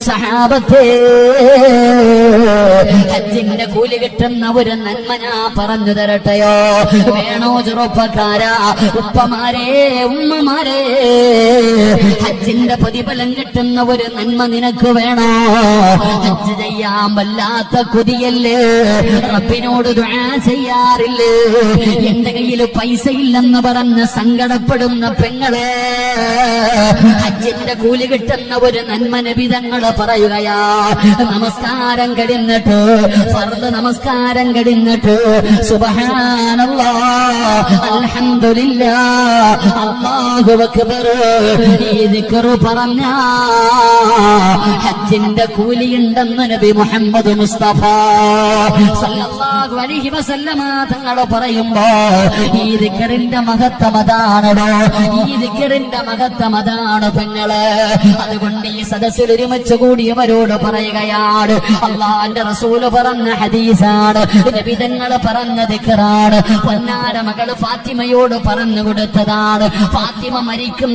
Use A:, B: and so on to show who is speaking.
A: സഹാബത്തേ, ഹജ്ജിന്റെ കൂലി കിട്ടുന്ന ഒരു നന്മ ഞാൻ പറഞ്ഞു തരട്ടെയോ? വേണോ ചെറുപ്പക്കാരാ, ഉപ്പമാരെ, ഉമ്മമാരെ, ഹജ്ജിന്റെ പ്രതിഫലം കിട്ടുന്ന ഒരു നന്മ നിനക്ക് വേണോ? ഹജ്ജ് ചെയ്യാൻ വല്ലാത്ത കൊതിയല്ലേ? റബ്ബിനോട് ദുആ ചെയ്യാറില്ലേ? എന്റെ കയ്യിൽ പൈസ ഇല്ലെന്ന് പറഞ്ഞ് സങ്കടപ്പെടുന്ന പെങ്ങളെ, ഹജ്ജിന്റെ കൂലി കിട്ടുന്ന ഒരു നന്മ നബി തങ്ങൾ പറയുകയാ. നമസ്കാരം കഴിഞ്ഞിട്ട്, ഫർദ് നമസ്കാരം കഴിഞ്ഞിട്ട് സുബ്ഹാനല്ലാഹ്, അൽഹംദുലില്ലാഹ്, അല്ലാഹു അക്ബർ ഈ ദിക്ർ പറഞ്ഞാ ഹജ്ജിന്റെ കൂലിയുണ്ടെന്ന് നബി മുഹമ്മദ് മുസ്തഫ സല്ലല്ലാഹു അലൈഹി വസല്ലമ തങ്ങൾ പറയുമ്പോ ഈ ദിക്റിന്റെ മഹത്വം അതാണോ? ഈ ദിക്റിന്റെ മഹത്വം അതാണ് പെങ്ങളെ. അതുകൊണ്ട് ഈ സദസ്സിൽ ഒരുമിച്ച് കൂടിയവരോട് പറയുകയാണ്, അല്ലാഹുവിന്റെ റസൂല് പറഞ്ഞ ഹദീസാണ്, നബി തങ്ങൾ പറഞ്ഞ ദിക്റാണ്, പൊന്നാര മകൾ ഫാത്തിമയോട് പറഞ്ഞു കൊടുത്തതാണ്. ഫാത്തിമ മരിക്കും